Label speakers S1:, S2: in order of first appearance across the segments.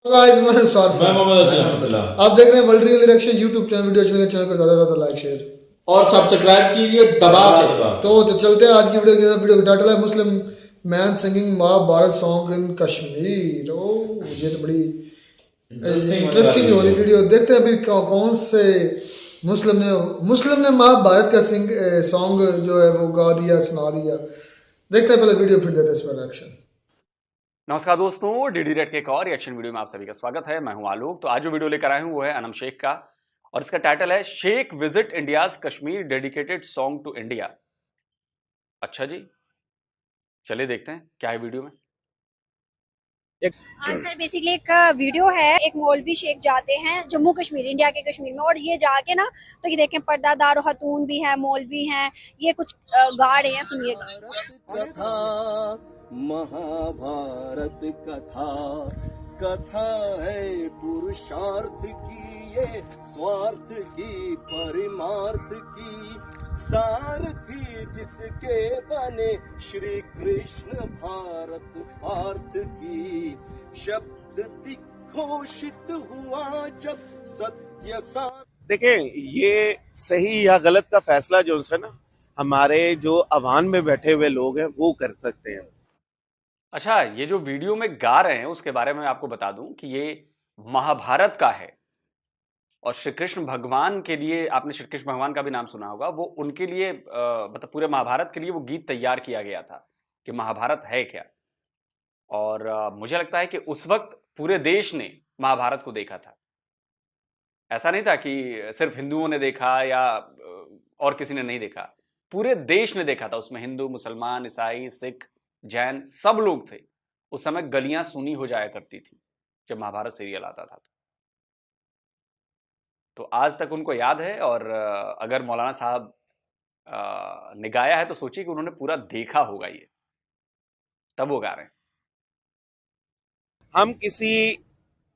S1: Guys मैं उस्ताद
S2: मैं
S1: साहब।
S2: मोहम्मद असलम रहमतुल्लाह।
S1: आप देख रहे हैं world real reaction YouTube channel. Channel को ज़्यादा से ज़्यादा लाइक शेयर
S2: और सब्सक्राइब कीजिए दबा के।
S1: तो चलते हैं आज की वीडियो का टाइटल है Muslim man singing Mahabharata song in Kashmir. ओ ये तो बड़ी इंटरेस्टिंग
S2: इंटरेस्टिंग
S1: वाली वीडियो। देखते हैं अभी कौन से मुस्लिम ने महाभारत का सॉन्ग जो है वो गा दिया, सुना दिया। देखते हैं पहले वीडियो, फिर देते हैं इस पर रिएक्शन।
S3: नमस्कार दोस्तों, डीडी रेड के एक और रिएक्शन वीडियो में आप सभी का स्वागत है। मैं हूं आलोक। तो आज जो वीडियो लेकर आए हूं वो है अनम शेख का, और इसका टाइटल है Sheikh visit India's Kashmir dedicated song to India. अच्छा जी, चलिए देखते हैं क्या है वीडियो में।
S4: हाँ सर, बेसिकली एक वीडियो है। एक मौलवी शेख जाते हैं जम्मू कश्मीर, इंडिया के कश्मीर में, और ये जाके ना तो ये देखें पर्दादार और खतून भी हैं, मौलवी हैं, ये कुछ गा रहे हैं। सुनिएगा।
S5: कथा महाभारत कथा, कथा है पुरुषार्थ की, ये स्वार्थ की परमार्थ की, सारथी जिसके बने श्री कृष्ण भारत पार्थ की, शब्द दिग्घोषित हुआ जब सत्य सा।
S6: देखें, ये सही या गलत का फैसला जो है ना, हमारे जो अवान में बैठे हुए लोग हैं वो कर सकते हैं।
S3: अच्छा, ये जो वीडियो में गा रहे हैं उसके बारे में मैं आपको बता दूं कि ये महाभारत का है, और श्री कृष्ण भगवान के लिए, आपने श्री कृष्ण भगवान का भी नाम सुना होगा, वो उनके लिए मतलब पूरे महाभारत के लिए वो गीत तैयार किया गया था कि महाभारत है क्या। और मुझे लगता है कि उस वक्त पूरे देश ने महाभारत को देखा था। ऐसा नहीं था कि सिर्फ हिंदुओं ने देखा या और किसी ने नहीं देखा, पूरे देश ने देखा था। उसमें हिंदू, मुसलमान, ईसाई, सिख, जैन सब लोग थे। उस समय गलियां सूनी हो जाया करती थी जब महाभारत सीरियल आता था। तो आज तक उनको याद है, और अगर मौलाना साहब ने गाया है तो सोचिए कि उन्होंने पूरा देखा होगा ये, तब वो गा रहे हैं।
S6: हम किसी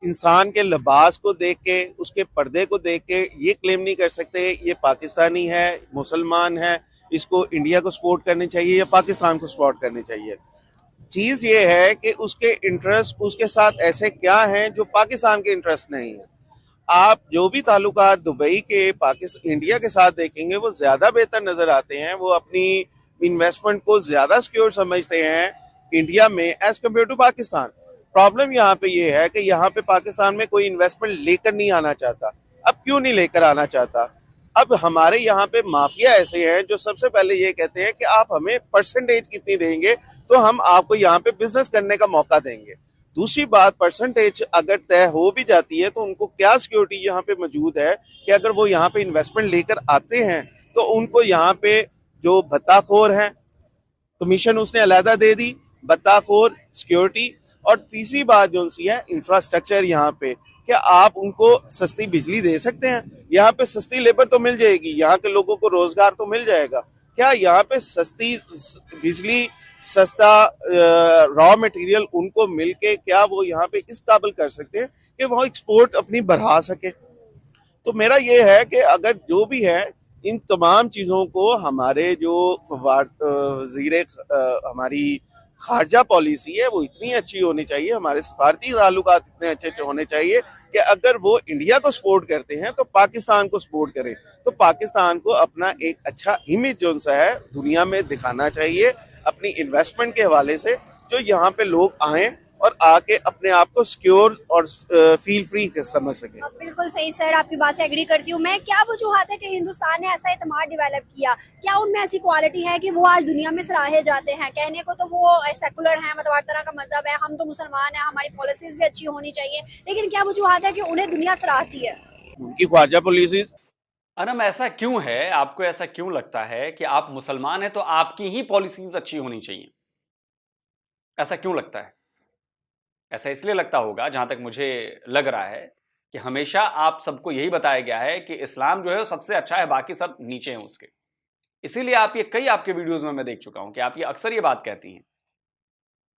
S6: इंसान के लिबास को देख के, उसके पर्दे को देख के ये क्लेम नहीं कर सकते ये पाकिस्तानी है, मुसलमान है, इसको इंडिया को सपोर्ट करनी चाहिए या पाकिस्तान को सपोर्ट करनी चाहिए। चीज़ ये है कि उसके इंटरेस्ट उसके साथ ऐसे क्या हैं जो पाकिस्तान के इंटरेस्ट नहीं है। आप जो भी ताल्लुकात दुबई के पाकिस्तान इंडिया के साथ देखेंगे वो ज़्यादा बेहतर नज़र आते हैं। वो अपनी इन्वेस्टमेंट को ज़्यादा सिक्योर समझते हैं इंडिया में as compare to Pakistan. Problem यहाँ पे ये है कि यहाँ पे पाकिस्तान में कोई इन्वेस्टमेंट लेकर नहीं आना चाहता। अब क्यों नहीं लेकर आना चाहता? अब हमारे यहाँ पे माफिया ऐसे हैं जो सबसे पहले ये कहते हैं कि आप हमें परसेंटेज कितनी देंगे तो हम आपको यहाँ पे बिजनेस करने का मौका देंगे। दूसरी बात, परसेंटेज अगर तय हो भी जाती है तो उनको क्या सिक्योरिटी यहाँ पे मौजूद है कि अगर वो यहाँ पे इन्वेस्टमेंट लेकर आते हैं तो उनको यहाँ पे जो भत्ताखोर हैं, कमीशन उसने अलहदा दे दी, भत्ताखोर, सिक्योरिटी। और तीसरी बात जो सी है इंफ्रास्ट्रक्चर यहाँ पे, क्या आप उनको सस्ती बिजली दे सकते हैं? यहाँ पे सस्ती लेबर तो मिल जाएगी, यहाँ के लोगों को रोजगार तो मिल जाएगा। क्या यहाँ पे सस्ती बिजली, सस्ता रॉ मटेरियल उनको मिलके क्या वो यहाँ पे इस काबिल कर सकते हैं कि वो एक्सपोर्ट अपनी बढ़ा सके? तो मेरा ये है कि अगर जो भी है इन तमाम चीज़ों को हमारे जो वज़ीर हमारी खारजा पॉलिसी है वो इतनी अच्छी होनी चाहिए, हमारे सफारती ताल्लुकात इतने अच्छे होने चाहिए कि अगर वो इंडिया को सपोर्ट करते हैं तो पाकिस्तान को सपोर्ट करें। तो पाकिस्तान को अपना एक अच्छा इमेज जो सा है दुनिया में दिखाना चाहिए अपनी इन्वेस्टमेंट के हवाले से, जो यहाँ पे लोग आएँ और आके अपने आप को सिक्योर और फील फ्री समझ सके।
S4: बिल्कुल सही सर, आपकी बात से एग्री करती हूँ मैं। क्या वजूहत है कि हिंदुस्तान ने ऐसा एतमाद डेवलप किया? क्या उनमें ऐसी क्वालिटी है कि वो आज दुनिया में सराहे जाते हैं? कहने को तो वो सेकुलर हैं, मतलब हर तरह का मजहब है, हम तो मुसलमान हैं, हमारी पॉलिसीज भी अच्छी होनी चाहिए, लेकिन क्या वजूहत है कि उन्हें दुनिया सराहती है?
S6: उनकी ख्वाजा पॉलिसीज।
S3: अनम, ऐसा क्यों है? आपको ऐसा क्यों लगता है कि आप मुसलमान हैं तो आपकी ही पॉलिसीज अच्छी होनी चाहिए? ऐसा क्यों लगता है? ऐसा इसलिए लगता होगा, जहां तक मुझे लग रहा है, कि हमेशा आप सबको यही बताया गया है कि इस्लाम जो है वो सबसे अच्छा है, बाकी सब नीचे हैं उसके। इसीलिए आप ये कई आपके वीडियोस में मैं देख चुका हूं कि आप ये अक्सर ये बात कहती हैं।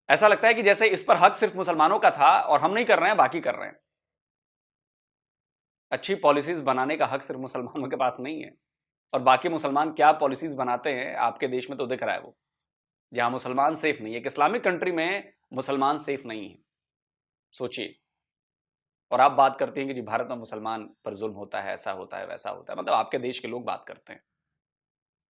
S3: ऐसा लगता है कि जैसे इस पर हक सिर्फ मुसलमानों का था और हम नहीं कर रहे हैं, बाकी कर रहे हैं। अच्छी पॉलिसीज बनाने का हक सिर्फ मुसलमानों के पास नहीं है, और बाकी मुसलमान क्या पॉलिसीज बनाते हैं आपके देश में तो दिख रहा है। वो जहां मुसलमान सेफ नहीं है, एक इस्लामिक कंट्री में मुसलमान सेफ नहीं है। सोचिए। और आप बात करती हैं कि जी भारत में मुसलमान पर जुल्म होता है, ऐसा होता है, वैसा होता है। मतलब आपके देश के लोग बात करते हैं,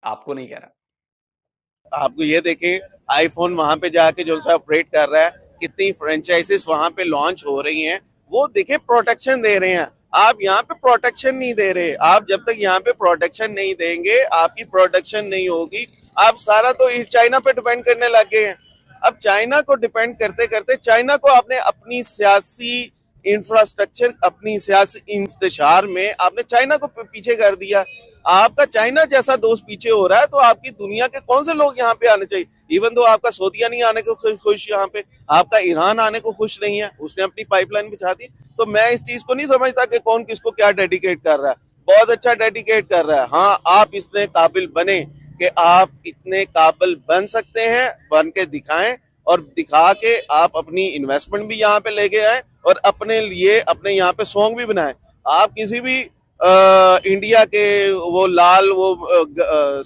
S3: आपको नहीं कह रहा।
S6: आपको ये देखें, आईफोन वहां पे जाके जो सा ऑपरेट कर रहा है, कितनी फ्रेंचाइजीज वहां पे लॉन्च हो रही हैं, वो देखें प्रोटेक्शन दे रहे हैं। आप यहाँ पे प्रोटेक्शन नहीं दे रहे। आप जब तक यहाँ पे प्रोटेक्शन नहीं देंगे, आपकी प्रोटेक्शन नहीं होगी। आप सारा तो चाइना पे डिपेंड करने लग गए हैं। अब चाइना को डिपेंड करते करते चाइना को आपने अपनी सियासी इंफ्रास्ट्रक्चर, अपनी सियासी इंतशार में आपने चाइना को पीछे कर दिया। आपका चाइना जैसा दोस्त पीछे हो रहा है, तो आपकी दुनिया के कौन से लोग यहाँ पे आने चाहिए? इवन तो आपका सऊदीया नहीं आने को खुश, यहाँ पे आपका ईरान आने को खुश नहीं है, उसने अपनी पाइपलाइन बिछा दी। तो मैं इस चीज को नहीं समझता कि कौन किसको क्या डेडिकेट कर रहा है। बहुत अच्छा डेडिकेट कर रहा है। हाँ, आप इतने काबिल बने कि आप इतने काबिल बन सकते हैं, बन के दिखाएं, और दिखा के आप अपनी इन्वेस्टमेंट भी यहाँ पे लेके आए और अपने लिए अपने यहाँ पे सॉन्ग भी बनाए। आप किसी भी इंडिया के वो लाल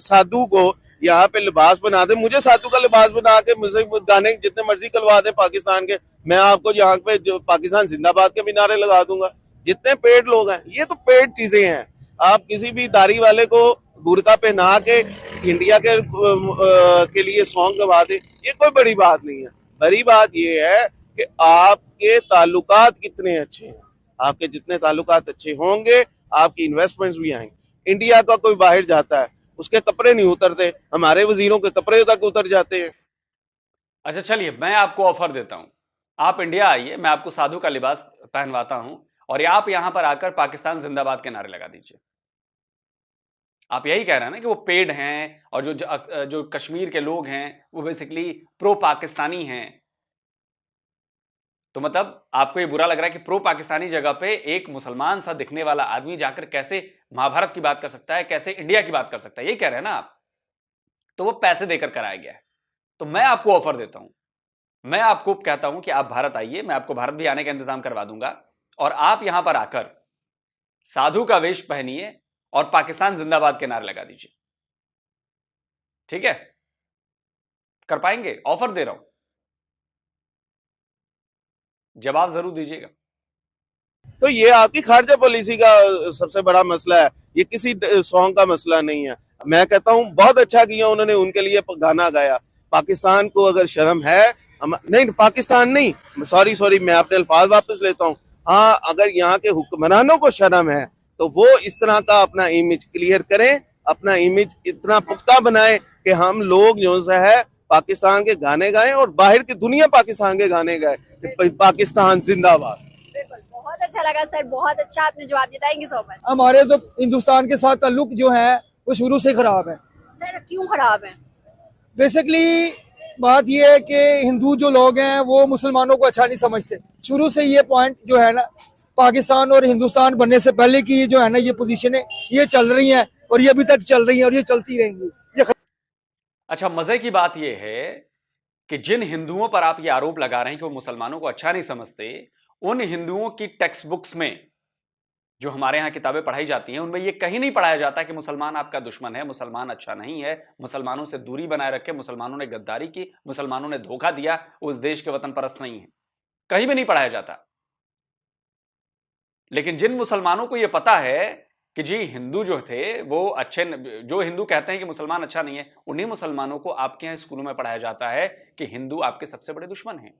S6: साधु को यहाँ पे लिबास बना दे, मुझे साधु का लिबास बना के मुझे गाने जितने मर्जी कलवा दे पाकिस्तान के, मैं आपको यहाँ पे जो पाकिस्तान जिंदाबाद के भी नारे लगा दूंगा। जितने पेड लोग हैं, ये तो पेड चीजें हैं। आप किसी भी दाढ़ी वाले को बुर्का पहना के इंडिया के लिए सॉन्ग गवा दे, ये कोई बड़ी बात नहीं है। बड़ी बात ये है कि आपके ताल्लुकात कितने अच्छे हैं। आपके जितने ताल्लुकात अच्छे होंगे, आपकी इन्वेस्टमेंट्स भी आएंगे। इंडिया का कोई बाहर जाता है, उसके कपड़े नहीं उतरते, हमारे वजीरों के कपड़े तक उतर जाते हैं।
S3: अच्छा चलिए, मैं आपको ऑफर देता हूं, आप इंडिया आइए, मैं आपको साधु का लिबास पहनवाता हूं और आप यहां पर आकर पाकिस्तान जिंदाबाद के नारे लगा दीजिए। आप यही कह रहे हैं ना कि वो पेड हैं और जो कश्मीर के लोग हैं वो बेसिकली प्रो पाकिस्तानी हैं। तो मतलब आपको ये बुरा लग रहा है कि प्रो पाकिस्तानी जगह पे एक मुसलमान सा दिखने वाला आदमी जाकर कैसे महाभारत की बात कर सकता है, कैसे इंडिया की बात कर सकता है, यही कह रहे हैं ना आप। तो वो पैसे देकर कराया गया है। तो मैं आपको ऑफर देता हूं, मैं आपको कहता हूं कि आप भारत आइए, मैं आपको भारत भी आने का इंतजाम करवा दूंगा और आप यहां पर आकर साधु का वेश पहनिए और पाकिस्तान जिंदाबाद के नारे लगा दीजिए। ठीक है, कर पाएंगे? ऑफर दे रहा हूं, जवाब जरूर दीजिएगा।
S6: तो ये आपकी खारजा पॉलिसी का सबसे बड़ा मसला है, ये किसी सॉन्ग का मसला नहीं है। मैं कहता हूँ बहुत अच्छा किया उन्होंने, उनके लिए गाना गाया। पाकिस्तान को अगर शर्म है, नहीं पाकिस्तान नहीं, सॉरी मैं अपने अल्फाज वापस लेता हूँ। हाँ, अगर यहाँ के हुक्मरानों को शर्म है तो वो इस तरह का अपना इमेज क्लियर करें, अपना इमेज इतना पुख्ता बनाए कि हम लोग जो है पाकिस्तान के गाने गाएं और बाहर की दुनिया पाकिस्तान के गाने गाए। पाकिस्तान जिंदाबाद।
S4: बहुत अच्छा लगा सर, बहुत अच्छा आपने जवाब दिया। Thank you so much.
S7: हमारे तो हिंदुस्तान के साथ ताल्लुक जो है वो शुरू से खराब है।
S4: सर क्यों खराब है?
S7: बेसिकली बात ये है कि हिंदू जो लोग हैं वो मुसलमानों को अच्छा नहीं समझते। शुरू से ये पॉइंट जो है ना, पाकिस्तान और हिंदुस्तान बनने से पहले की जो है ना ये पोजीशन है, ये चल रही है और ये अभी तक चल रही है और ये चलती रहेंगी।
S3: अच्छा, मजे की बात यह है कि जिन हिंदुओं पर आप ये आरोप लगा रहे हैं कि वो मुसलमानों को अच्छा नहीं समझते, उन हिंदुओं की टेक्स्ट बुक्स में जो हमारे यहाँ किताबें पढ़ाई जाती हैं उनमें ये कहीं नहीं पढ़ाया जाता कि मुसलमान आपका दुश्मन है, मुसलमान अच्छा नहीं है, मुसलमानों से दूरी बनाए रखे, मुसलमानों ने गद्दारी की, मुसलमानों ने धोखा दिया, उस देश के वतन परस्त नहीं है, कहीं भी नहीं पढ़ाया जाता। लेकिन जिन मुसलमानों को यह पता है कि जी हिंदू जो थे वो अच्छे, जो हिंदू कहते हैं कि मुसलमान अच्छा नहीं है, उन्हीं मुसलमानों को आपके यहाँ स्कूलों में पढ़ाया जाता है कि हिंदू आपके सबसे बड़े दुश्मन हैं,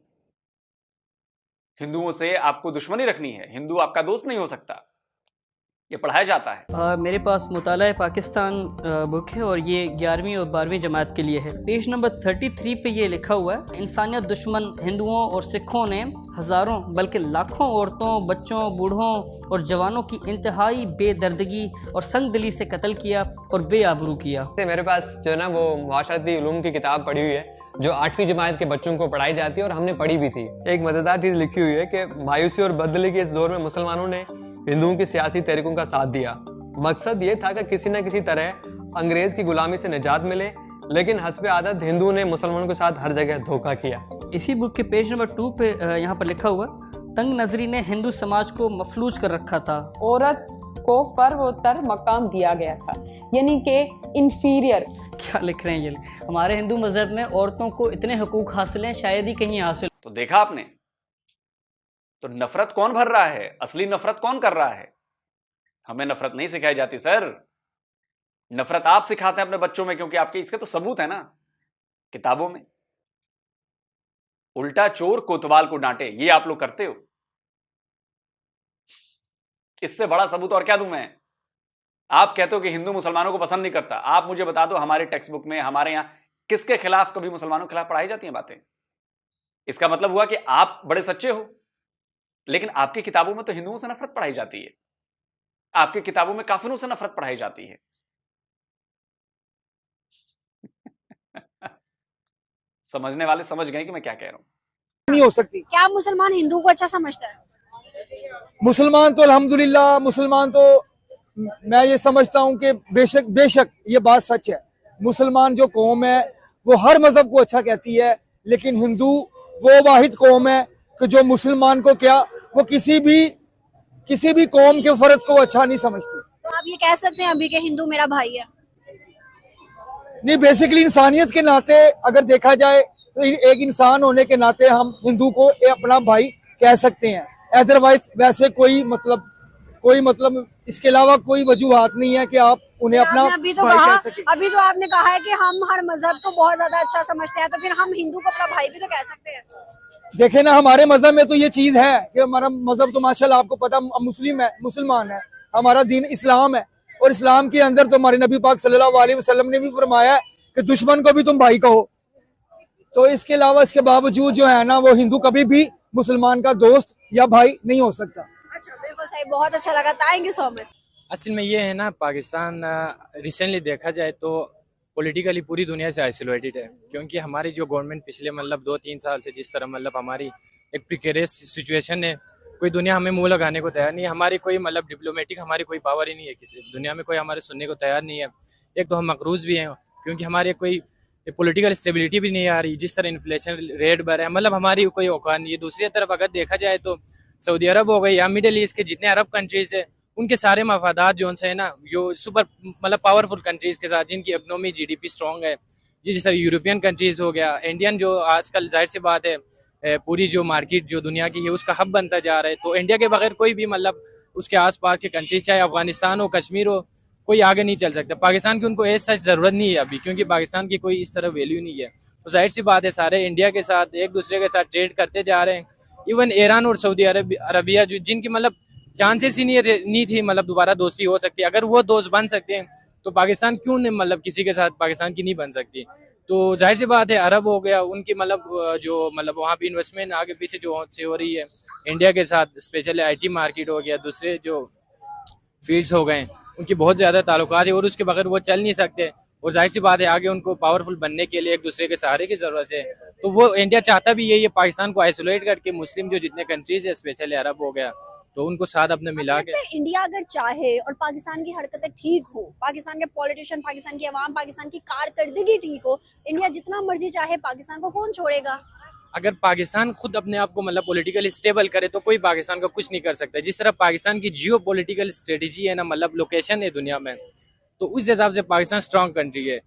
S3: हिंदुओं से आपको दुश्मनी रखनी है, हिंदू आपका दोस्त नहीं हो सकता, ये पढ़ाया जाता है।
S8: मेरे पास मुताला पाकिस्तान बुक है और ये 11वीं और 12वीं जमात के लिए है। पेज नंबर 33 पे ये लिखा हुआ है, इंसानियत दुश्मन हिंदुओं और सिखों ने हज़ारों बल्कि लाखों औरतों, बच्चों, बूढ़ों और जवानों की इंतहाई बेदर्दगी और संगदिली से कत्ल किया और बेआबरू किया।
S9: मेरे पास जो ना वो माशरती उलूम की किताब पढ़ी हुई है जो 8वीं जमात के बच्चों को पढ़ाई जाती है और हमने पढ़ी भी थी। एक मज़ेदार चीज़ लिखी हुई है कि मायूसी और बददिली के इस दौर में मुसलमानों ने हिंदुओं की सियासी तहरीकों का साथ दिया। मकसद ये था कि किसी न किसी तरह अंग्रेज की गुलामी से निजात मिले, लेकिन हस्बे आदत हिंदुओं ने मुसलमानों के साथ हर जगह धोखा किया।
S8: इसी बुक के पेज नंबर 2 पे यहाँ पर लिखा हुआ, तंग नजरी ने हिंदू समाज को मफलूज कर रखा था।
S10: औरत को फर्वोत्तर मकाम दिया गया था, यानी कि इंफीरियर।
S8: क्या लिख रहे हैं ये? हमारे हिंदू मजहब में औरतों को इतने हकूक हासिल हैं, शायद ही कहीं हासिल।
S3: तो देखा आपने, तो नफरत कौन भर रहा है? असली नफरत कौन कर रहा है? हमें नफरत नहीं सिखाई जाती सर, नफरत आप सिखाते हैं अपने बच्चों में, क्योंकि आपके इसके तो सबूत है ना किताबों में। उल्टा चोर कोतवाल को डांटे, ये आप लोग करते हो। इससे बड़ा सबूत और क्या दूं मैं? आप कहते हो कि हिंदू मुसलमानों को पसंद नहीं करता, आप मुझे बता दो हमारे टेक्स्ट बुक में, हमारे यहां किसके खिलाफ कभी मुसलमानों के खिलाफ पढ़ाई जाती हैं बातें? इसका मतलब हुआ कि आप बड़े सच्चे हो, लेकिन आपकी किताबों में तो हिंदुओं से नफरत पढ़ाई जाती है, आपकी किताबों में काफिरों से नफरत पढ़ाई जाती है। समझने वाले समझ गए कि मैं क्या कह रहा हूं।
S7: नहीं हो सकती।
S4: क्या मुसलमान हिंदू को अच्छा समझता है?
S7: मुसलमान तो अल्हम्दुलिल्लाह, मुसलमान तो मैं ये समझता हूँ कि बेशक ये बात सच है, मुसलमान जो कौम है वो हर मजहब को अच्छा कहती है, लेकिन हिंदू वो वाहिद कौम है कि जो मुसलमान को क्या, वो किसी भी कौम के फर्ज को अच्छा नहीं समझती।
S4: तो आप ये कह सकते हैं अभी के हिंदू मेरा भाई है?
S7: नहीं, बेसिकली इंसानियत के नाते अगर देखा जाए तो एक इंसान होने के नाते हम हिंदू को अपना भाई कह सकते हैं। अदरवाइज वैसे कोई मतलब इसके अलावा कोई वजूहात नहीं है कि आप उन्हें अपना
S4: अभी तो
S7: भाई
S4: कहा,
S7: कह सकें।
S4: अभी तो आपने कहा है कि हम हर मजहब को बहुत ज्यादा अच्छा समझते हैं, तो फिर हम हिंदू को अपना भाई भी तो कह सकते हैं।
S7: देखे ना, हमारे मजहब में तो ये चीज है कि हमारा मजहब तो माशाल्लाह आपको पता मुसलमान है, हमारा दीन इस्लाम है, और इस्लाम के अंदर तो हमारे नबी पाक सल्लल्लाहु अलैहि वसल्लम ने भी फरमाया कि दुश्मन को भी तुम भाई कहो। तो इसके अलावा इसके बावजूद जो है ना, वो हिंदू कभी भी मुसलमान का दोस्त या भाई नहीं हो सकता।
S4: अच्छा, बिल्कुल सही, बहुत अच्छा लगा, थैंक यू सो मच।
S11: असल में ये है ना, पाकिस्तान रिसेंटली देखा जाए तो पॉलिटिकली पूरी दुनिया से आइसोलेटेड है, क्योंकि हमारी जो गवर्नमेंट पिछले मतलब 2-3 साल से जिस तरह मतलब हमारी एक प्रिकेरियस सिचुएशन है, कोई दुनिया हमें मुंह लगाने को तैयार नहीं है, हमारी कोई मतलब डिप्लोमेटिक हमारी कोई पावर ही नहीं है, किसी दुनिया में कोई हमारे सुनने को तैयार नहीं है। एक तो हम मकरूज भी हैं, क्योंकि हमारे कोई पॉलिटिकल स्टेबिलिटी भी नहीं आ रही, जिस तरह इन्फ्लेशन रेट बढ़ रहा है, मतलब हमारी कोई औकात नहीं है। दूसरी तरफ अगर देखा जाए तो सऊदी अरब हो गई या मिडल ईस्ट के जितने अरब कंट्रीज है, उनके सारे मफादात जो उनसे है ना, जो सुपर मतलब पावरफुल कंट्रीज के साथ जिनकी इकोनॉमी GDP स्ट्रॉन्ग है, जिस तरह यूरोपियन कंट्रीज हो गया, इंडियन जो आजकल जाहिर सी बात है पूरी जो मार्केट जो दुनिया की है उसका हब बनता जा रहा है, तो इंडिया के बगैर कोई भी मतलब उसके आसपास के कंट्रीज चाहे अफगानिस्तान हो, कश्मीर हो, कोई आगे नहीं चल सकता। पाकिस्तान की उनको ऐसा ज़रूरत नहीं है अभी, क्योंकि पाकिस्तान की कोई इस तरह वैल्यू नहीं है। तो जाहिर सी बात है सारे इंडिया के साथ एक दूसरे के साथ ट्रेड करते जा रहे हैं। इवन ईरान और सऊदी अरबिया जो जिनकी मतलब चांसेस ही नहीं थी मतलब दोबारा दोस्ती हो सकती है, अगर वो दोस्त बन सकते हैं तो पाकिस्तान क्यों नहीं मतलब किसी के साथ पाकिस्तान की नहीं बन सकती। तो जाहिर सी बात है अरब हो गया, उनकी मतलब जो मतलब वहाँ पे इन्वेस्टमेंट आगे पीछे जो हो रही है इंडिया के साथ, स्पेशली IT मार्केट हो गया, दूसरे जो फील्ड्स हो गए, उनकी बहुत ज़्यादा ताल्लुकात है और उसके बगैर वो चल नहीं सकते। और जाहिर सी बात है आगे उनको पावरफुल बनने के लिए एक दूसरे के सहारे की ज़रूरत है। तो वो इंडिया चाहता भी यही है, पाकिस्तान को आइसोलेट करके मुस्लिम जो जितने कंट्रीज है स्पेशली अरब हो गया, तो उनको साथ अपने मिला के।
S4: इंडिया अगर चाहे और पाकिस्तान की हरकतें ठीक हो, पाकिस्तान के पॉलिटिशियन, पाकिस्तान की आवाम, पाकिस्तान की कारकर्दगी ठीक हो, इंडिया जितना मर्जी चाहे पाकिस्तान को कौन छोड़ेगा?
S11: अगर पाकिस्तान खुद अपने आप को मतलब पॉलिटिकली स्टेबल करे तो कोई पाकिस्तान का कुछ नहीं कर सकता। जिस तरह पाकिस्तान की जियो पॉलिटिकल स्ट्रेटेजी है ना, मतलब लोकेशन है दुनिया में, तो उस हिसाब से पाकिस्तान स्ट्रांग कंट्री है।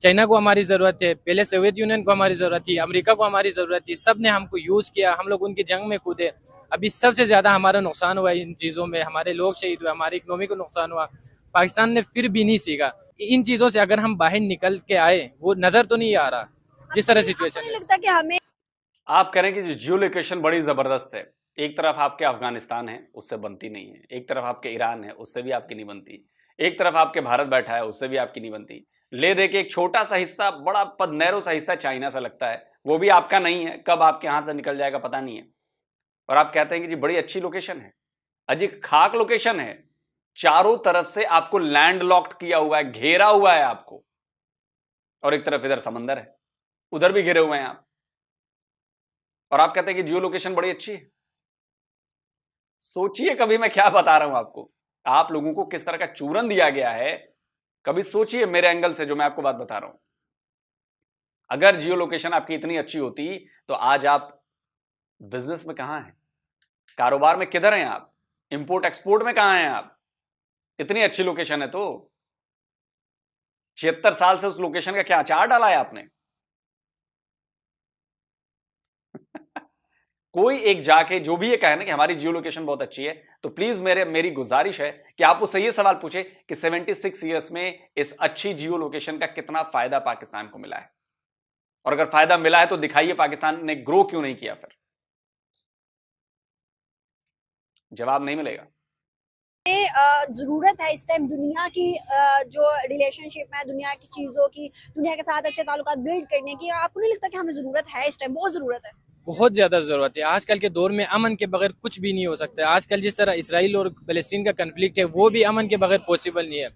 S11: चाइना को हमारी ज़रूरत है, पहले सोवियत यूनियन को हमारी ज़रूरत थी, अमेरिका को हमारी ज़रूरत थी, सब ने हमको यूज़ किया, हम लोग उनकी जंग में कूदे। अभी सबसे ज़्यादा हमारा नुकसान हुआ इन चीज़ों में, हमारे लोग शहीद हुए, हमारी इकोनॉमी को नुकसान हुआ। पाकिस्तान ने फिर भी नहीं सीखा इन चीज़ों से। अगर हम बाहर निकल के आए, वो नज़र तो नहीं आ रहा जिस तरह सिचुएशन है।
S4: लगता कि हमें
S3: आप कह रहे हैं कि जो जियो लोकेशन बड़ी जबरदस्त है, एक तरफ आपके अफगानिस्तान है, उससे बनती नहीं है, एक तरफ आपके ईरान है, उससे भी आपकी नहीं बनती, एक तरफ आपके भारत बैठा है, उससे भी आपकी नहीं बनती, ले दे के एक छोटा सा हिस्सा, बड़ा नैरो सा हिस्सा चाइना से लगता है, वो भी आपका नहीं है, कब आपके हाथ से निकल जाएगा पता नहीं है। और आप कहते हैं कि जी बड़ी अच्छी लोकेशन है। अजी खाक लोकेशन है, चारों तरफ से आपको लैंड लॉक्ड किया हुआ है, घेरा हुआ है आपको, और एक तरफ इधर समंदर है, उधर भी घिरे हुए हैं आप, और आप कहते हैं कि जियो लोकेशन बड़ी अच्छी है। सोचिए कभी मैं क्या बता रहा हूं आपको, आप लोगों को किस तरह का चूरन दिया गया है, कभी सोचिए मेरे एंगल से जो मैं आपको बात बता रहा हूं। अगर जियो लोकेशन आपकी इतनी अच्छी होती तो आज आप बिजनेस में कहां हैं, कारोबार में किधर हैं आप, इंपोर्ट एक्सपोर्ट में कहां हैं आप? इतनी अच्छी लोकेशन है तो 76 साल से उस लोकेशन का क्या अचार डाला है आपने? कोई एक जाके जो भी ये कहे ना कि हमारी जियो लोकेशन बहुत अच्छी है, तो प्लीज मेरी गुजारिश है कि आप उससे ये सवाल पूछे कि 76 ईयर्स में इस अच्छी जियो लोकेशन का कितना फायदा पाकिस्तान को मिला है, और अगर फायदा मिला है तो दिखाइए पाकिस्तान ने ग्रो क्यों नहीं किया। फिर जवाब नहीं मिलेगा।
S4: जरूरत है इस टाइम दुनिया की जो रिलेशनशिप है, दुनिया की चीजों की, दुनिया के साथ अच्छे ताल्लुकात बिल्ड करने की। आपको नहीं लगता कि हमें जरूरत है इस टाइम? बहुत जरूरत है,
S11: बहुत ज़्यादा ज़रूरत है। आजकल के दौर में अमन के बगैर कुछ भी नहीं हो सकता। आजकल जिस तरह इसराइल और फ़लस्तीन का कन्फ्लिक्ट है, वो भी अमन के बगैर पॉसिबल नहीं है।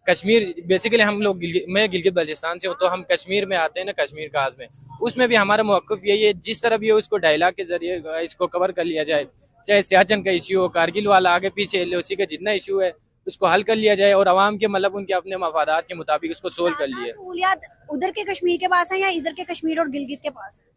S11: कश्मीर बेसिकली हम लोग मैं गिलगित बल्चिस्तान से हूँ, तो हम कश्मीर में आते हैं ना, कश्मीर काज में, उसमें भी हमारा मौक़िफ़ यही है, जिस तरह भी हो इसको डायलॉग के जरिए इसको कवर कर लिया जाए। चाहे सियाचिन का इशू हो, कारगिल वाला आगे पीछे LOC का जितना इशू है उसको हल कर लिया जाए, और आवाम के मतलब उनके अपने मफादात के मुताबिक उसको सोल्व कर लिया।
S4: सहूलियात उधर के कश्मीर के पास है या इधर के कश्मीर और गिलगित के पास है?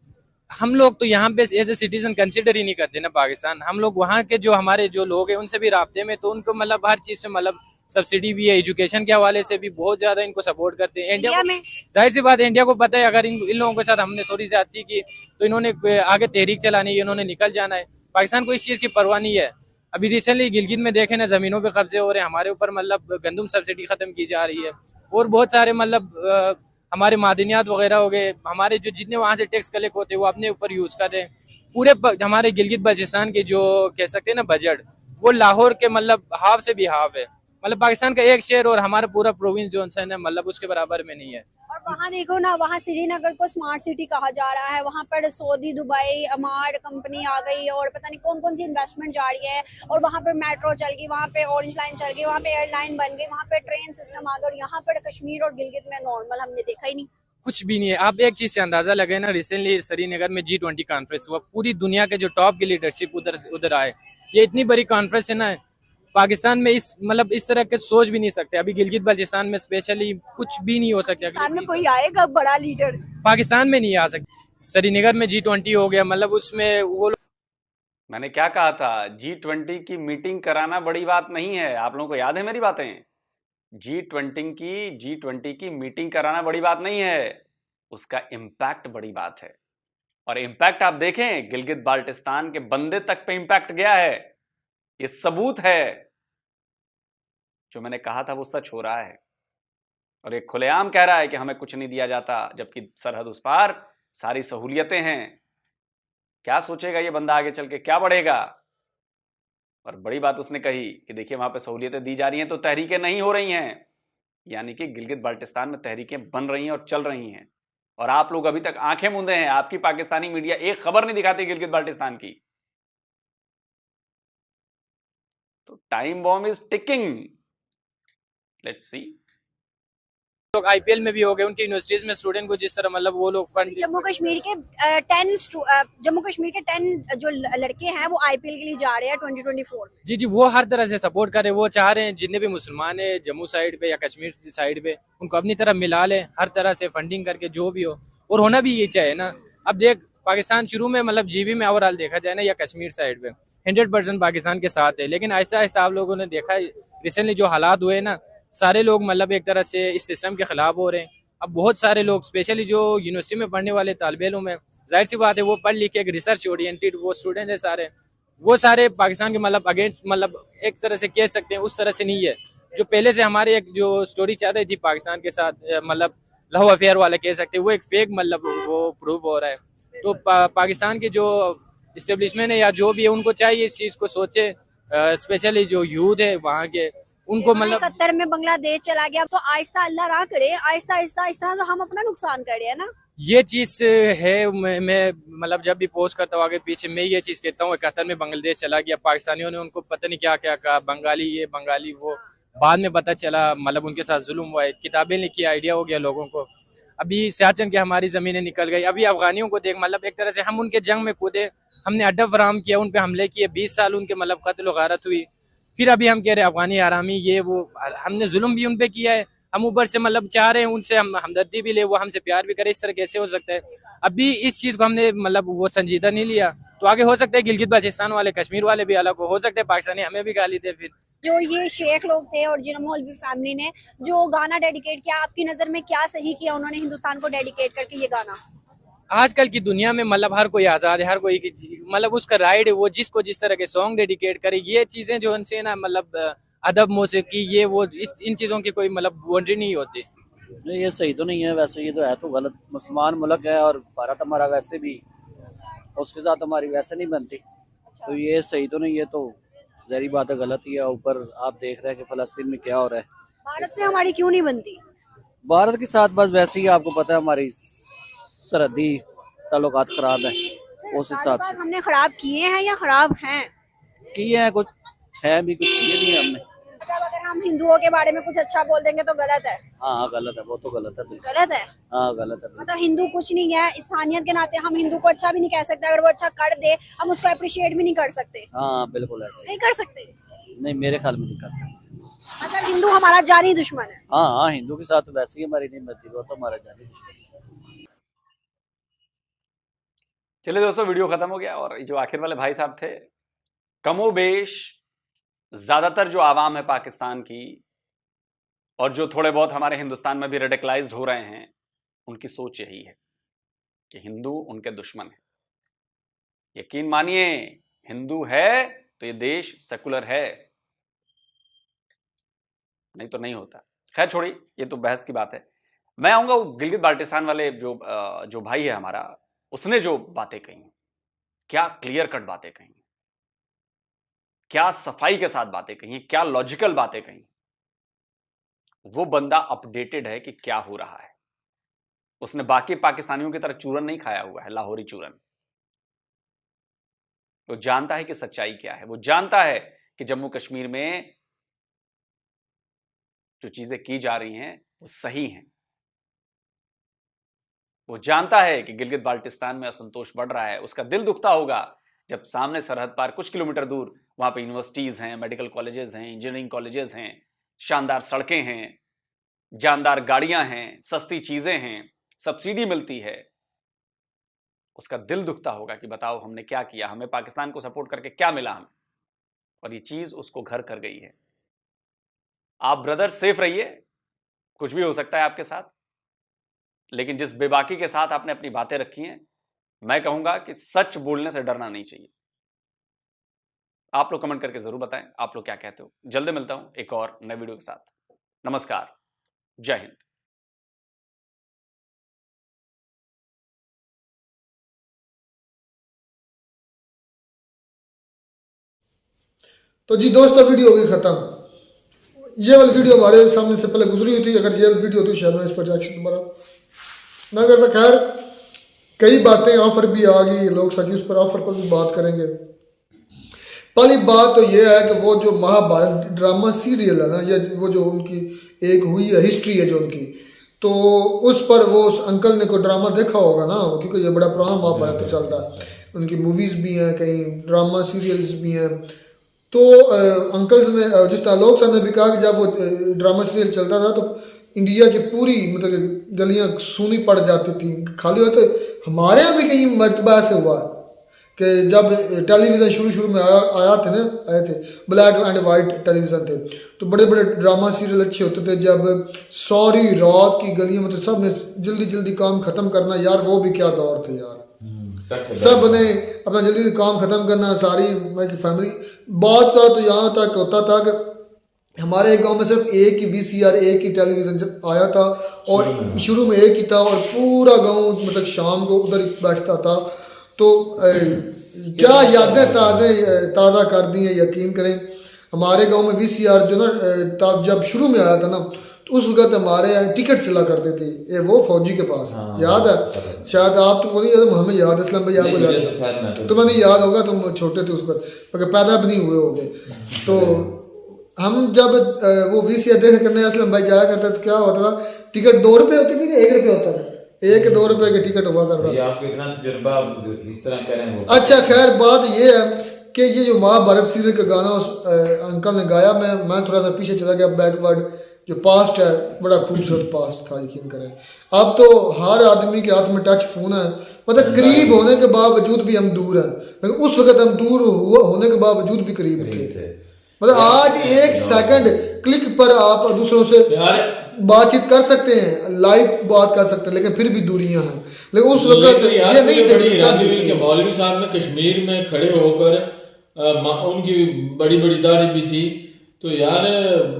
S11: हम लोग तो यहाँ पे एज ए सिटीजन कंसिडर ही नहीं करते ना पाकिस्तान। हम लोग वहाँ के जो हमारे जो लोग हैं उनसे भी राब्ते में, तो उनको मतलब हर चीज़ से मतलब सब्सिडी भी है, एजुकेशन के हवाले से भी बहुत ज़्यादा इनको सपोर्ट करते हैं। इंडिया में जाहिर सी बात है, इंडिया को पता है अगर इन लोगों के साथ हमने थोड़ी ज्यादती की तो इन्होंने आगे तहरीक चलानी है, इन्होंने निकल जाना है। पाकिस्तान को इस चीज़ की परवाह नहीं है। अभी रिसेंटली गिलगित में देखे ना, ज़मीनों पे कब्जे हो रहे हैं, हमारे ऊपर मतलब गंदम सब्सिडी ख़त्म की जा रही है, और बहुत सारे मतलब हमारे मादनियात वगैरह हो गए, हमारे जो जितने वहाँ से टैक्स कलेक्ट होते हैं वो अपने ऊपर यूज़ कर रहे हैं। पूरे हमारे गिलगित बल्चिस्तान के जो कह सकते हैं ना बजट, वो लाहौर के मतलब हाफ से भी हाफ है। मतलब पाकिस्तान का एक शहर और हमारा पूरा प्रोविंस जो है मतलब उसके बराबर में नहीं है।
S4: और वहाँ देखो ना, वहाँ श्रीनगर को स्मार्ट सिटी कहा जा रहा है, वहाँ पर सऊदी, दुबई, अमार कंपनी आ गई और पता नहीं कौन कौन सी इन्वेस्टमेंट जा रही है, और वहाँ पर मेट्रो चल गई, वहाँ पे ऑरेंज लाइन चल गई, वहाँ पे एयरलाइन बन गई, वहाँ पे ट्रेन सिस्टम आ गया, और यहाँ पर कश्मीर और गिलगित में नॉर्मल हमने देखा ही नहीं, कुछ
S11: भी नहीं है। आप एक चीज से अंदाजा लगे ना, रिसेंटली श्रीनगर में G20 कॉन्फ्रेंस हुआ, पूरी दुनिया के जो टॉप की लीडरशिप उधर आए। ये इतनी बड़ी कॉन्फ्रेंस है ना, पाकिस्तान में इस मतलब इस तरह के सोच भी नहीं सकते। अभी गिलगित बल्चिस्तान में स्पेशली कुछ भी नहीं हो सकता।
S4: सामने कोई आएगा बड़ा लीडर,
S11: पाकिस्तान में नहीं आ सकता। श्रीनगर में G20 हो गया, मतलब उसमें वो
S3: मैंने क्या कहा था, G20 की मीटिंग कराना बड़ी बात नहीं है। आप लोगों को याद है मेरी बातें? G20 की मीटिंग कराना बड़ी बात नहीं है, उसका इम्पैक्ट बड़ी बात है। और इम्पैक्ट आप देखें, गिलगित बाल्टिस्तान के बंदे तक पे इम्पैक्ट गया है। ये सबूत है, जो मैंने कहा था वो सच हो रहा है। और ये खुलेआम कह रहा है कि हमें कुछ नहीं दिया जाता, जबकि सरहद उस पार सारी सहूलियतें हैं। क्या सोचेगा ये बंदा आगे चल के, क्या बढ़ेगा? और बड़ी बात उसने कही कि देखिए वहां पे सहूलियतें दी जा रही हैं तो तहरीकें नहीं हो रही हैं, यानी कि गिलगित बाल्टिस्तान में तहरीकें बन रही हैं और चल रही हैं। और आप लोग अभी तक आंखें मूंदे हैं, आपकी पाकिस्तानी मीडिया एक खबर नहीं दिखाती गिलगित बाल्टिस्तान की। तो time bomb is ticking, let's see.
S11: लोग IPL में भी हो गए, उनकी यूनिवर्सिटीज में स्टूडेंट को जिस तरह मतलब वो लोग फंड,
S4: जम्मू कश्मीर के 10 जो लड़के हैं वो IPL के लिए जा रहे हैं 2024 में।
S11: जी वो हर तरह से सपोर्ट कर रहे हैं। वो चाह रहे हैं जितने भी मुसलमान है जम्मू साइड पे या कश्मीर साइड पे, उनको अपनी तरफ मिला ले, हर तरह से फंडिंग करके जो भी हो, और होना भी ये चाहिए ना। अब देख, पाकिस्तान शुरू में मतलब GB में ओवरऑल देखा जाए ना, या कश्मीर साइड पे 100% पाकिस्तान के साथ है, लेकिन आहिस्ता आहिस्ता आप लोगों ने देखा रिसेंटली जो हालात हुए ना, सारे लोग मतलब एक तरह से इस सिस्टम के खिलाफ हो रहे हैं। अब बहुत सारे लोग स्पेशली जो यूनिवर्सिटी में पढ़ने वाले तालिब इल्म हैं, जाहिर सी बात है वो पढ़ लिख के एक रिसर्च ओरिएंटेड वो स्टूडेंट है सारे, वो सारे पाकिस्तान के मतलब अगेंस्ट, मतलब एक तरह से कह सकते हैं उस तरह से नहीं है। जो पहले से हमारे एक जो स्टोरी चल रही थी पाकिस्तान के साथ, मतलब लव अफेयर वाला कह सकते हैं, वो एक फेक मतलब वो प्रूव हो रहा है। तो पाकिस्तान के जो इस्टेब्लिशमेंट है या जो भी है, उनको चाहिए इस चीज़ को सोचे, स्पेशली जो यूथ है वहाँ के, उनको मतलब
S4: कतर में बांग्लादेश चला गया, तो आहिस्ता अल्लाह राह करे, आहिस्ता आहिस्ता इस तरह तो हम अपना नुकसान कर रहे हैं ना।
S11: ये चीज़ है। मैं मतलब जब भी पोस्ट करता हूँ आगे पीछे, मैं ये चीज़ कहता हूँ, कतर में बांग्लादेश चला गया, पाकिस्तानियों ने उनको पता नहीं क्या क्या कहा, बंगाली ये बंगाली वो, बाद में पता चला मतलब उनके साथ जुल्म हुआ है, किताबें लिखी, आइडिया हो गया लोगों को। अभी सियाचिन की हमारी ज़मीनें निकल गई। अभी अफगानियों को देख, मतलब एक तरह से हम उनके जंग में कूदे, हमने अड्डा फराम किया, उन पर हमले किए, 20 साल उनके मतलब कत्ल गारत हुई। फिर अभी हम कह रहे हैं अफगानी आरामी ये वो, हमने जुल्म भी उन पे किया है, हम ऊपर से मतलब चाह रहे हैं उनसे हम हमदर्दी भी ले, वो हमसे प्यार भी करे, इस तरह कैसे हो सकता है? अभी इस चीज़ को हमने मतलब वो संजीदा नहीं लिया, तो आगे हो सकता है गिलगित बल्चिस्तान वाले, कश्मीर वाले भी अलग हो सकता है पाकिस्तानी हमें भी गाली दे। फिर
S4: जो ये शेख लोग थे और जिन्ना मौलवी फैमिली ने जो गाना डेडिकेट किया, आपकी नज़र में क्या सही किया उन्होंने हिंदुस्तान को डेडिकेट करके ये गाना?
S11: आजकल की दुनिया में मतलब हर कोई आज़ाद है, हर कोई मतलब उसका राइट है, वो जिसको जिस तरह के सॉन्ग डेडिकेट करे। ये चीज़ें जो उनसे ना मतलब अदब मौसीकी ये वो इन चीज़ों की कोई मतलब बाउंड्री नहीं होती।
S12: नहीं, ये सही तो नहीं है, वैसे ये तो है तो गलत। मुसलमान मुल्क है और भारत हमारा वैसे भी, उसके साथ हमारी वैसे नहीं बनती, तो ये सही तो नहीं है, तो जहरी बात है, गलत ही है। ऊपर आप देख रहे हैं कि फ़लस्तीन में क्या हो रहा है।
S4: भारत से हमारी क्यों नहीं बनती?
S12: भारत के साथ बस वैसे ही आपको पता है हमारी सरहदी ताल्लुकात खराब है, उस हिसाब से
S4: हमने खराब किए हैं या खराब हैं?
S12: किए हैं, कुछ है भी, कुछ किए भी हमने।
S4: मतलब अगर हम हिंदुओं के बारे में कुछ अच्छा बोल देंगे तो गलत है?
S12: हाँ गलत है, वो तो गलत है।
S4: गलत है?
S12: हाँ गलत है।
S4: मतलब हिंदू कुछ नहीं है, इंसानियत के नाते हम हिंदू को अच्छा भी नहीं कह सकते। अगर वो अच्छा कर दे हम उसको अप्रिशिएट भी नहीं कर सकते।
S12: हाँ बिल्कुल ऐसे
S4: नहीं कर सकते।
S12: नहीं, मेरे ख्याल में नहीं कर सकते।
S4: मतलब हिंदू हमारा जानी दुश्मन है?
S12: हाँ हाँ, हिंदू के साथ वैसे ही हमारी नहीं बनती, वो तो हमारा जानी दुश्मन है।
S3: चलिए दोस्तों, वीडियो खत्म हो गया। और जो आखिर वाले भाई साहब थे, कमोबेश ज्यादातर जो आवाम है पाकिस्तान की और जो थोड़े बहुत हमारे हिंदुस्तान में भी रेडिकलाइज्ड हो रहे हैं, उनकी सोच यही है कि हिंदू उनके दुश्मन है। यकीन मानिए, हिंदू है तो ये देश सेकुलर है, नहीं तो नहीं होता। खैर छोड़िए, ये तो बहस की बात है। मैं आऊंगा वो गिलगित बाल्टिस्तान वाले जो भाई है हमारा, उसने जो बातें कही, क्या क्लियर कट बातें कही, क्या सफाई के साथ बातें कही, क्या लॉजिकल बातें कही। वो बंदा अपडेटेड है कि क्या हो रहा है। उसने बाकी पाकिस्तानियों की तरह चूरन नहीं खाया हुआ है, लाहौरी चूरन। वो जानता है कि सच्चाई क्या है। वो जानता है कि जम्मू कश्मीर में जो चीजें की जा रही हैं वो सही हैं। वो जानता है कि गिलगित बाल्टिस्तान में असंतोष बढ़ रहा है। उसका दिल दुखता होगा जब सामने सरहद पार कुछ किलोमीटर दूर वहां पे यूनिवर्सिटीज हैं, मेडिकल कॉलेजेस हैं, इंजीनियरिंग कॉलेजेस हैं, शानदार सड़कें हैं, जानदार गाड़ियां हैं, सस्ती चीजें हैं, सब्सिडी मिलती है। उसका दिल दुखता होगा कि बताओ हमने क्या किया, हमें पाकिस्तान को सपोर्ट करके क्या मिला हमें, और ये चीज उसको घर कर गई है। आप ब्रदर सेफ रहिए, कुछ भी हो सकता है आपके साथ, लेकिन जिस बेबाकी के साथ आपने अपनी बातें रखी हैं, मैं कहूंगा कि सच बोलने से डरना नहीं चाहिए। आप लोग कमेंट करके जरूर बताएं आप लोग क्या कहते हो। जल्दी मिलता हूं एक और नए वीडियो के साथ। नमस्कार, जय हिंद।
S1: तो जी दोस्तों, वीडियो होगी खत्म। ये वाली वीडियो हमारे सामने से पहले गुजरी हुई थी। अगर ये वाली वीडियो होती शायद मैं इस पर रिएक्शन दोबारा ना करता। खैर, कई बातें ऑफर भी आ गई, लोग सच उस पर ऑफर पर भी बात करेंगे। पहली बात तो ये है कि वो जो महाभारत ड्रामा सीरियल है ना, या वो जो उनकी एक हुई है हिस्ट्री है जो उनकी, तो उस पर वो उस अंकल ने को ड्रामा देखा होगा ना, क्योंकि ये बड़ा पुराना महाभारत चल रहा है। उनकी मूवीज़ भी हैं, कई ड्रामा सीरियल्स भी हैं। तो अंकल्स ने, जिस तरह लोग सर ने भी कहा कि जब वो ड्रामा सीरियल चलता था तो इंडिया की पूरी मतलब गलियां सूनी पड़ जाती थी, खाली होते। हमारे यहाँ भी कई मरतबा ऐसे हुआ कि जब टेलीविज़न शुरू में आए थे ब्लैक एंड वाइट टेलीविज़न थे, तो बड़े बड़े ड्रामा सीरियल अच्छे होते थे। जब सारी रात की गलियों में तो सब ने जल्दी काम ख़त्म करना, यार वो भी क्या दौर थे यार। सब ने अपना जल्दी काम ख़त्म करना, सारी की फैमिली। बात का तो यहाँ तक होता था कि हमारे गांव में सिर्फ एक ही VCR, एक ही टेलीविज़न आया था, और शुरू में एक ही था, और पूरा गांव मतलब शाम को उधर बैठता था। तो क्या यादें ताज़ा कर दी हैं, यकीन करें। हमारे गांव में VCR जो ना तब जब शुरू में आया था ना, तो उस वक्त हमारे यहाँ टिकट चला करते थे, ये वो फौजी के पास। याद है शायद आप तो नहीं याद, हमें याद है, इस्लाम भाई आपको याद, तो नहीं याद होगा, तुम छोटे थे उस वक्त, पैदा भी नहीं हुए होंगे। तो हम जब वो VCR देखा करने असलम भाई जाया करते तो क्या होता था, टिकट 2 रुपये होती थी कि 1 रुपये होता था? 1-2 रुपये की टिकट हुआ करता था।
S2: आपको इतना तजुर्बा इस तरह कह रहे हैं।
S1: अच्छा खैर, बात ये है कि ये जो महाभारत सीरियल का गाना उस अंकल ने गाया, मैं थोड़ा सा पीछे चला गया, बैकवर्ड जो पास्ट है, बड़ा खूबसूरत पास्ट था, यकीन करें। अब तो हर आदमी के हाथ में टच फोन है, मतलब करीब होने के बावजूद भी हम दूर हैं, लेकिन उस वक्त हम दूर होने के बावजूद भी करीब थे। मतलब आज 1 सेकंड क्लिक पर आप दूसरों से बातचीत कर सकते हैं, लाइव बात कर सकते हैं, लेकिन फिर भी दूरियां हैं। लेकिन उस वक्त
S2: लेकिन यार
S1: ये नहीं
S2: बड़ी हैरानी
S1: थे
S2: हुई कि मौलवी साहब ने कश्मीर में खड़े होकर उनकी बड़ी बड़ी दाढ़ी भी थी, तो यार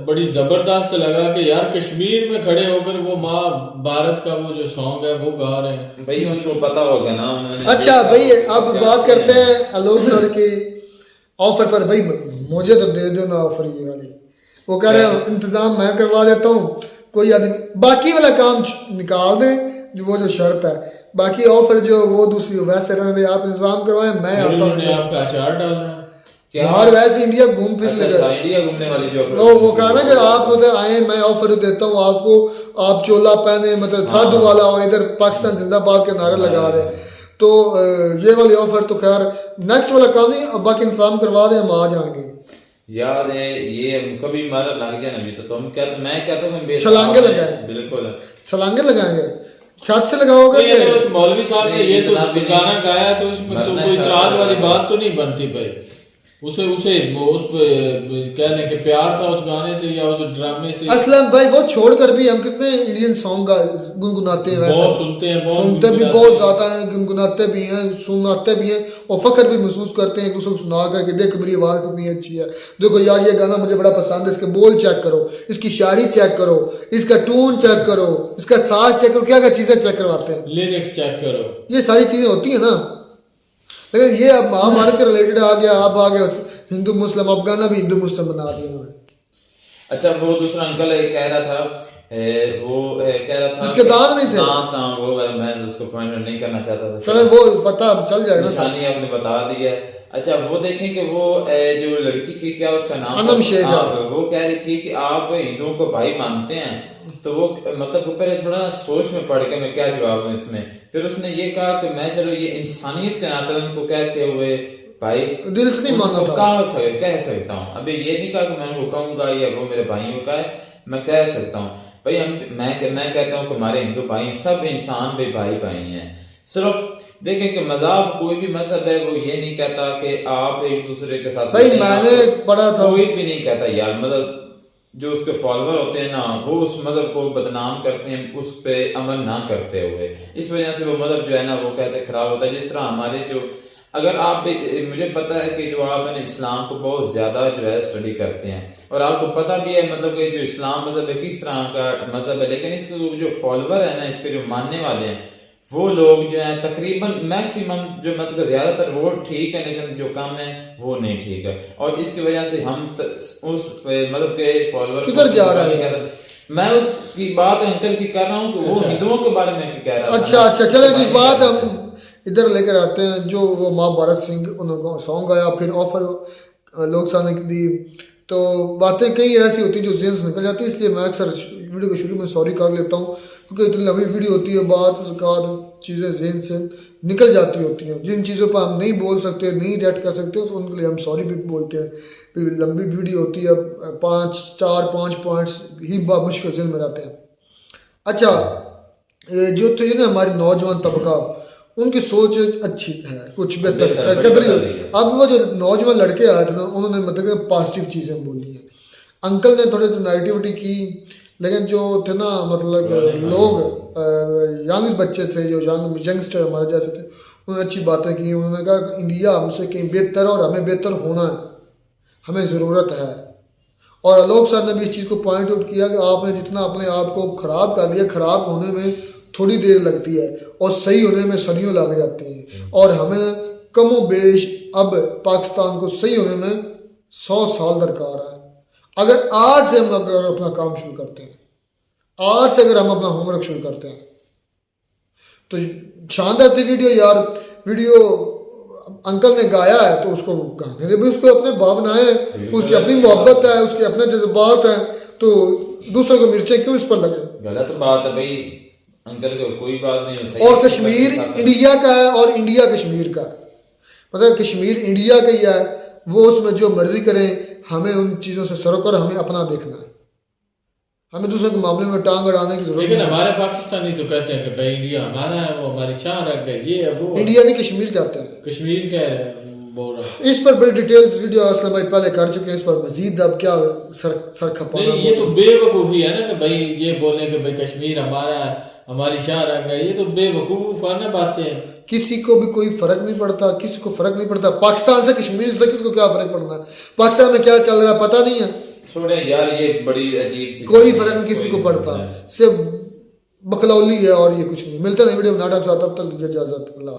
S2: बड़ी जबरदस्त लगा कि यार कश्मीर में खड़े होकर वो माँ भारत का वो जो सॉन्ग है वो गा रहे हैं। भाई उनको पता होगा ना उन्होंने।
S1: अच्छा भाई अब बात करते हैं आलोक सर के ऑफर पर। भाई मुझे तो दे दो ना ऑफर ये वाली। वो कह रहे हैं इंतजाम मैं करवा देता हूँ, कोई आदमी बाकी वाला काम निकाल दें जो वो जो शर्त है, बाकी ऑफर जो वो दूसरी वैसे रहने दे, आप इंतजाम करवाएं, मैं आता हूँ।
S2: आपका अचार डालना है
S1: यार वैसे इंडिया घूम फिर
S2: अच्छा, इंडिया घूमने वाली जो
S1: वो कहा ना कि आप मतलब आए, मैं ऑफर देता हूँ आपको, आप चोला पहने मतलब साधु वाला और इधर पाकिस्तान जिंदाबाद के नारे लगा रहे हैं, तो ये वाली ऑफर तो खैर नेक्स्ट वाला काम नहीं, अब बाकी इंतजाम करवा दें, हम आ जाएंगे
S2: यार। ये कभी मारा लग जाए ना तो हम कहते, मैं कहता हूँ
S1: छलांगे लगाए,
S2: बिल्कुल
S1: छलांगे लगाएंगे, छत से लगाओगे।
S2: उस मौलवी साहब ने ये तो गाना गाया तो उसमें तो कोई इतराज वाली बात तो नहीं बनती भाई। उसे उस कहने के प्यार था उस गाने से या उस ड्रामे से।
S1: असलम भाई वो छोड़कर भी हम कितने इंडियन सॉन्ग गुनगुनाते हैं, वैसे
S2: बहुत सुनते
S1: भी बहुत ज्यादा हैं, गुनगुनाते भी हैं, सुनाते भी हैं और फख्र भी महसूस करते हैं दूसरों को सुना करके, देखो मेरी आवाज़ कितनी अच्छी है, देखो यार ये गाना मुझे बड़ा पसंद है, इसके बोल चेक करो, इसकी शायरी चेक करो, इसका टून चेक करो, इसका साज चेक करो, क्या क्या चीज़ें चेक करवाते हैं,
S2: लिरिक्स चेक करो,
S1: ये सारी चीज़ें होती है ना। लेकिन ये अब महाभारत के रिलेटेड आ गया, अब आ गया हिंदू मुस्लिम, अब गाना भी हिंदू मुस्लिम बना दिया उन्होंने।
S2: अच्छा वो दूसरा अंकल कह रहा था कह रहा था
S1: उसके दांत नहीं थे,
S2: दांत वो मैं उसको पॉइंट नहीं करना चाहता था,
S1: चलो वो पता चल जाएगा,
S2: निशानी आपने बता दी है। अच्छा वो देखें कि वो जो लड़की थी क्या उसका नाम
S1: अनम शेख,
S2: वो कह रही थी कि आप हिंदुओं को भाई मानते हैं, तो वो मतलब पहले थोड़ा ना सोच में पड़ के मैं क्या जवाब दूं इसमें। फिर उसने ये कहा कि मैं चलो ये इंसानियत के नाते उनको कहते हुए भाई
S1: दिल से नहीं मानना था,
S2: कह सकता हूँ। अभी ये नहीं कहा कि मैं उनको कहूंगा या वो मेरे भाइयों का है, मैं कह सकता हूँ भाई मैं कहता हूँ कि हमारे हिंदू भाई सब इंसान भी भाई भाई हैं। सिर्फ देखें कि मज़हब कोई भी मजहब है वो ये नहीं कहता कि आप एक दूसरे के साथ,
S1: भाई मैंने पढ़ा था,
S2: कोई भी नहीं कहता यार, मतलब जो उसके फॉलोअर होते हैं ना वो उस मजहब को बदनाम करते हैं उस पर अमल ना करते हुए, इस वजह से वो मजहब जो है ना वो कहते खराब होता है। जिस तरह हमारे जो अगर आप मुझे पता है कि जो आप इस्लाम को बहुत ज़्यादा जो है स्टडी करते हैं और आपको पता भी है मतलब कि जो इस्लाम मजहब है किस तरह का मजहब है, लेकिन इसके जो फॉलोअर है ना, इसके जो मानने वाले हैं वो लोग जो है तकरीबन मैक्सिमम जो मतलब ज़्यादातर वो ठीक है, लेकिन जो कम है वो नहीं ठीक है। और इसकी वजह से हम उस मतलब के फॉलोअर
S1: किधर जा रहा है,
S2: मैं उसकी बात अंकल की कर रहा हूँ कि वो हिंदुओं के बारे में कह रहा है।
S1: अच्छा चलो जी बात हम इधर लेकर आते हैं, जो वो महाभारत सिंह उन्होंने सॉन्ग गाया, फिर ऑफर लोग सामने दी, तो बातें कई ऐसी होती हैं जो जेन से निकल जाती है, इसलिए मैं अक्सर वीडियो के शुरू में सॉरी कर लेता हूँ क्योंकि इतनी लंबी वीडियो होती है, बात चीज़ें जेन से निकल जाती होती हैं, जिन चीज़ों पर हम नहीं बोल सकते, नहीं रिएक्ट कर सकते, तो उनके लिए हम सॉरी भी बोलते हैं। फिर लंबी वीडियो होती है, 4-5 पॉइंट्स ही मुश्किल जेल में रहते हैं। अच्छा जो थे ना हमारे नौजवान तबका, उनकी सोच अच्छी है, कुछ बेहतर कदरी होती है। अब वो जो नौजवान लड़के आए थे ना उन्होंने मतलब पॉजिटिव चीज़ें बोली हैं, अंकल ने थोड़ी सी नेगेटिविटी की, लेकिन जो थे ना मतलब लोग यंग बच्चे थे, जो यंगस्टर हमारे जैसे थे, उन्होंने अच्छी बातें की। उन्होंने कहा कि इंडिया हमसे कहीं बेहतर और हमें बेहतर होना है, हमें ज़रूरत है। और आलोक सर ने भी इस चीज़ को पॉइंट आउट किया कि आपने जितना अपने आप को ख़राब कर लिया, ख़राब होने में थोड़ी देर लगती है और सही होने में सदियों लग जाती हैं, और हमें कमो बेश अब पाकिस्तान को सही होने में 100 साल दरकार है। अगर आज से हम अगर अपना काम शुरू करते हैं, आज से अगर हम अपना होमवर्क शुरू करते हैं, तो शानदार थी वीडियो यार। वीडियो अंकल ने गाया है तो उसको गाने दे भी, उसको अपने भावनाएं हैं, उसकी अपनी मोहब्बत है, उसके अपने जज्बात हैं, तो दूसरों को मिर्चें क्यों इस पर लगे?
S2: गलत बात है भाई, अंकल को कोई बात नहीं हो सकती।
S1: और कश्मीर इंडिया का है और इंडिया कश्मीर का है, मतलब कश्मीर इंडिया का ही है, वो उसमें जो मर्जी करें, हमें उन चीज़ों से सरोकर हमें अपना देखना है, हमें दूसरों के मामले में टांग अड़ाने की जरूरत नहीं।
S2: लेकिन हमारे पाकिस्तानी तो कहते हैं कि भाई इंडिया हमारा है, वो हमारी शान रख गए, ये है वो।
S1: इंडिया नहीं कश्मीर कहते हैं,
S2: कश्मीर कह रहे हैं,
S13: बोल रहा हूँ।
S1: इस पर बड़ी डिटेल्स वीडियो असलम भाई पहले कर चुके हैं, इस पर मजीद अब क्या सर खपाना।
S13: नहीं, ये तो बेवकूफ़ी है ना कि भाई ये बोले कि भाई कश्मीर हमारा है, हमारी शाह रंग है, ये तो बेवकूफ़ाना बातें हैं।
S1: किसी को भी कोई फर्क नहीं पड़ता, किसी को फर्क नहीं पड़ता। पाकिस्तान से कश्मीर से किसको क्या फर्क पड़ना है? पाकिस्तान में क्या चल रहा है पता नहीं है,
S2: छोड़े यार, ये बड़ी अजीब सी
S1: कोई फर्क नहीं किसी को पड़ता, सिर्फ बकलौली है और ये कुछ नहीं। मिलते हैं वीडियो में, नाटक, तब तक दीजिए इजाजत, अल्लाह।